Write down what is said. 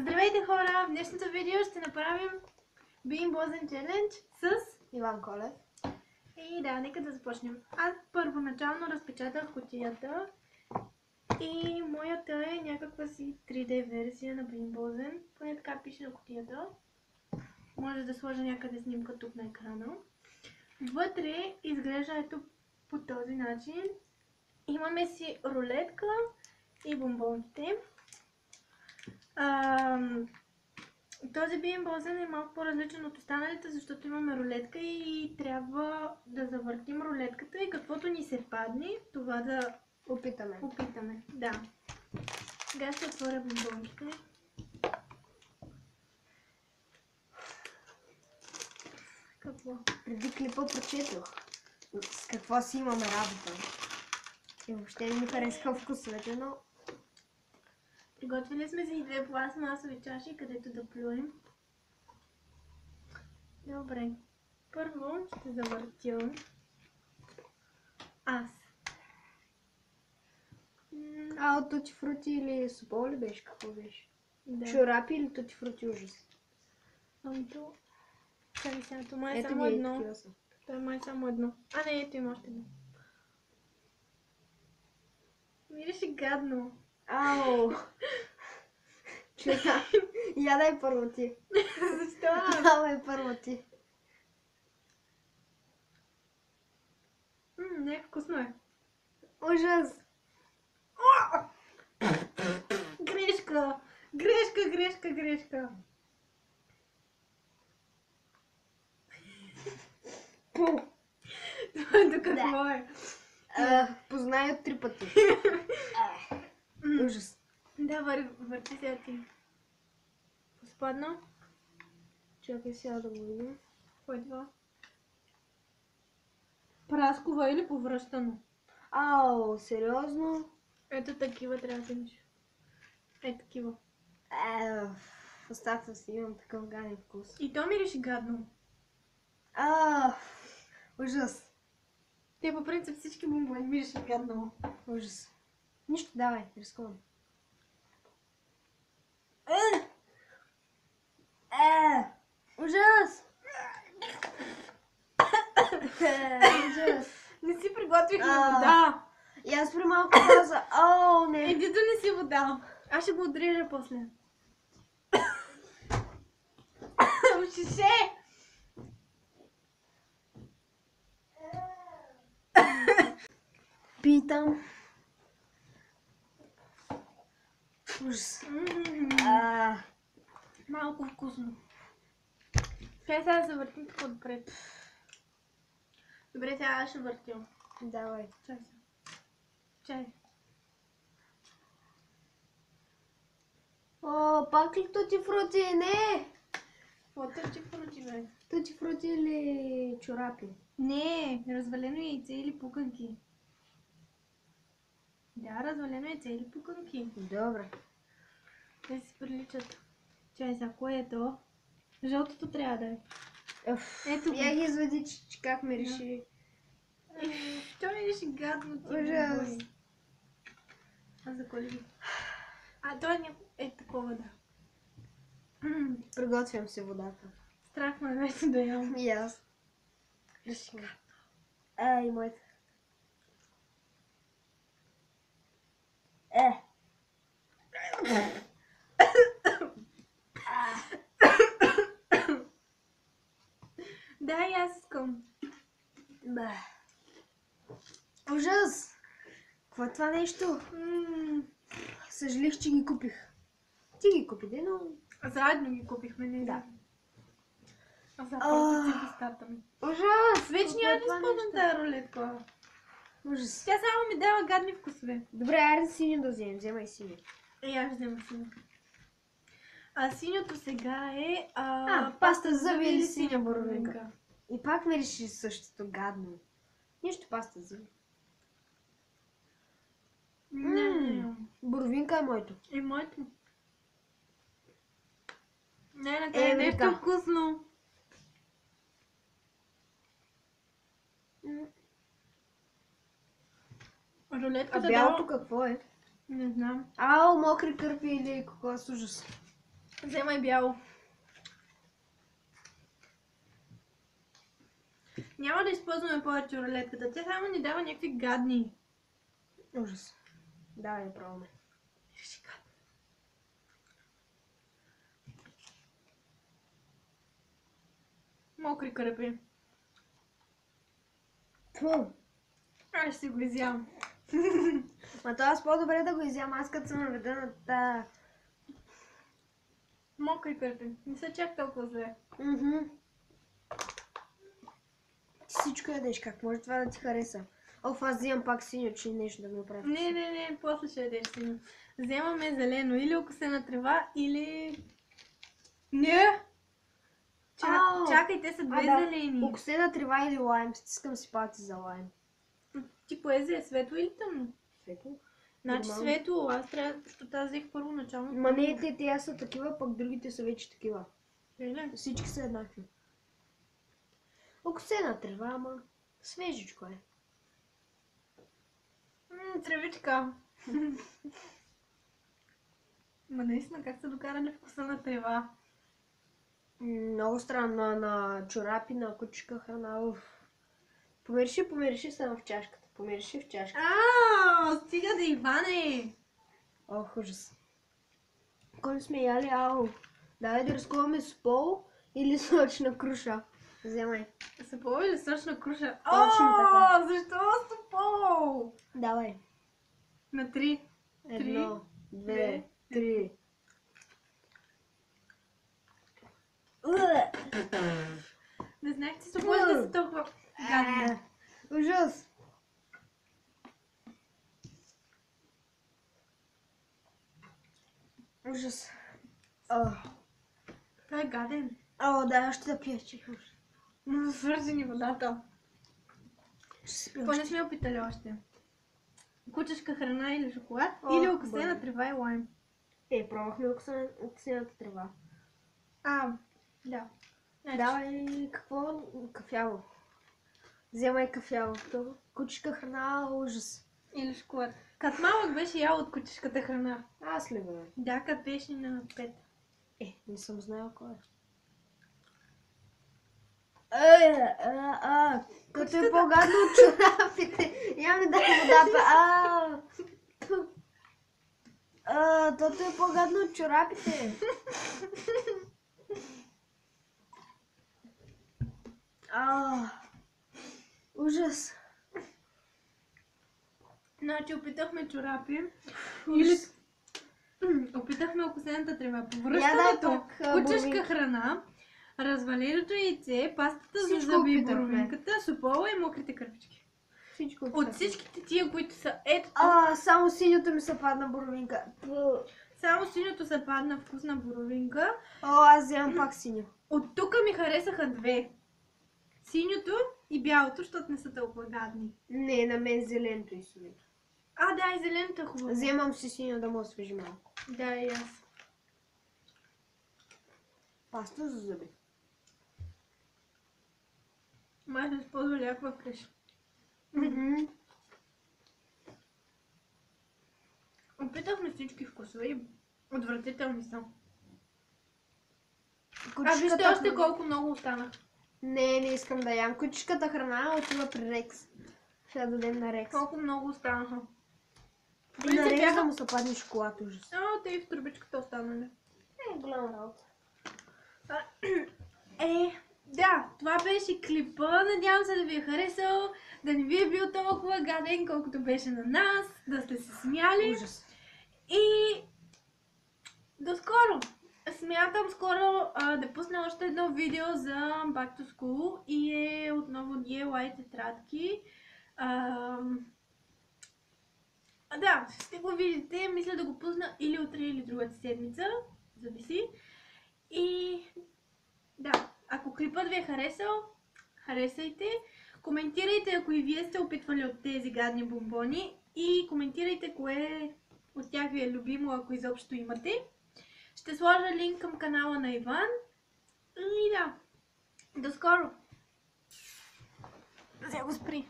Здравейте хора! В днешното видео ще направим Бимбозен челендж с Иван Колев. И да, нека да започнем. Аз първоначално разпечатах кутията и моята е някаква си 3D версия на Бимбозен. Поне така пише на кутията. Може да сложа някъде снимка тук на екрана. Вътре изглежда ето по този начин. Имаме си рулетка и бомбонките. Този Бимбозен е малко по-различен от останалите, защото имаме рулетка и трябва да завъртим рулетката и каквото ни се падне, това да опитаме. Да. Сега ще отворя бомбонките. Какво? Преди клипа прочетох с какво си имаме работа. И въобще не ми харесаха вкусовете, но... Приготвили сме си и 2 пластмасови чаши, където да плюем. Добре. Първо ще завъртя аз. от тути фрути или супо ли беше? Какво беше? Да. Чорапи или тути фрути ужас? Амито. Чакай сега, това май е Ето само ги едно. такива са. Това е май само едно. А не, ето има още едно. Мирише гадно. Ау! Чакай, ядай първо ти. Защо? Давай първо ти. Не, вкусно е. Ужас! Грешка! Грешка! Това до какво е? Познай от 3 пъти. Ужас. Да, върти сега ти. Спадна? Чакай сега да го видим. Кой е това? Праскова или повръщано? Ау, сериозно? Ето такива трябва да имаш. Е, такива. В устата си имам такъв гаден вкус. И то мирише гадно. Ужас. Те по принцип всички бомбони мирише гадно. Ужас. Нищо, давай, рискувам. Ужас! Ужас! Не си приготвихме вода. И аз при малко каза, не. Еди да не си вода. Аз ще го отрежа после. Шише! Питам. Ужас. Малко вкусно. Чай сега да се въртим тук отпред. Добре, сега аз ще въртя. Давай. Чай сега. Чай. Пак ли тути фрути? Не! Какво тъчи фрути, бе? Тути фрути или чорапи? Не, развалено яйце или пуканки. Да, развалено яйце или пуканки. Добре. Те си приличат. Чай сега, кое е то? Жълтото трябва да е. Ето го. Я ги изведи, че как ми реши. Що ми реши гадно ти? Ужас. А за кой ли? Той е такова, да. Приготвям се водата. Страх ме вече да ям. И аз. И моята. Да, и аз искам. Ужас! Какво е това нещо? Съжалих, че ги купих. Ти ги купи, но... Заедно ги купихме, не Да. А запълта си устата ми. Ужас! Вече няма да използвам тази рулетка. Ужас. Тя само ми дава гадни вкусове. Добре, айде синьо да вземем. Вземай синьо. Аз ще взема синьо. Синьото сега е... паста за зъби или синя боровинка. И пак ми реши същото гадно. Нищо паста за зъби. Не. Боровинка е моето. И моето. Не, е нещо вкусно. Рулетката бялото какво е? Не знам. Мокри кърпи или кокос, ужас. Вземай бяло. Няма да използваме повече рулетката. Тя само ни дава някакви гадни. Ужас. Давай да пробваме. Мокри кръпи. Фу. Аз ще си го изям. Ма това аз по-добре да го изям, аз като съм наведа на тая. Мокри кръпи. Не са чак толкова зле. Ти всичко ядеш, как може това да ти хареса? Аз взимам пак синьо, че нещо да ми оправи. Не, после ще ядеш синьо. Вземаме зелено или окосена трева, или... Не! Чакай, те са две зелени. Окосена трева или лайм, стискам си палци за лайм. Ти поезе е светло или тъмно? Светло? Значи Нормално. светло, аз трябва, защото тази взех първоначално. Ма не, те са такива, пък другите са вече такива. Всички са еднакви. Окосена трева, ама свежичко е. Тревичка. Ма наистина, как са докарали вкуса на трева? Много странно на чорапи, на кучка храна. Помириши само в чашката. Помириши в чашката. Стига да Иване! Ох, ужас. Кой сме яли, Давай да разкуваме с пол или сочна круша. Вземай. С пол или сочна круша? Точно така. Защо с пол? Давай. На 3. 1, 2, 3. Не знаех, че с пол да са толкова гадни. Ужас. Ужас. Той е гаден. Да, ще да пия, че. Свързи ни водата. Ще си Какво не сме опитали още? Кучешка храна или шоколад? Или окосена трева и лайм? Пробвахме окосената трева. Да. Давай, какво? Кафяво. Вземай кафявото. Кучешка храна, ужас. Или шоколад. Като малък беше ял от кучешката храна. Аз ли бе? Да, като беше на 5. Не съм знаел кой е. Като е по-гадно от чорапите. Я ми дай водата. Тото е по-гадно от чорапите. Ужас. Значи опитахме чорапи. Или опитахме окосената трева. Повръщането, кучешка храна, разваленото яйце, пастата за зъби и боровинката, супола и мокрите кърпички. Всичко От всичките тия, които са ето... само синьото ми се падна боровинка. Само синьото се падна вкусна боровинка. Аз вземам пак синьо. От тук ми харесаха две. Синьото и бялото, защото не са толкова гадни. Не, на мен зеленото и синьото. Да, и зеленото е хубаво. Вземам си синьо да му освежи малко. Да, и аз. Паста за зъби. Май да използва някаква вкъщи. Опитахме всички вкусове и отвратителни са. Вижте още колко много останах. Не искам да ям. Кучешката храна отива при Рекс. Ще я дадем на Рекс. Колко много останаха. И на Рекс да му се падне шоколад, ужас. Те и в турбичката останали. Голяма работа. Да, това беше клипа. Надявам се да ви е харесал, да не ви е бил толкова гаден, колкото беше на нас, да сте се смяли. Ужас. И до скоро! Смятам скоро да пусна още едно видео за Back to School и е отново DIY тетрадки. Да, ще го видите. Мисля да го пусна или утре, или другата седмица. Зависи. И да, ако клипът ви е харесал, харесайте. Коментирайте, ако и вие сте опитвали от тези гадни бомбони. И коментирайте кое от тях ви е любимо, ако изобщо имате. Ще сложа линк към канала на Иван. И да, до скоро! Взе го спри.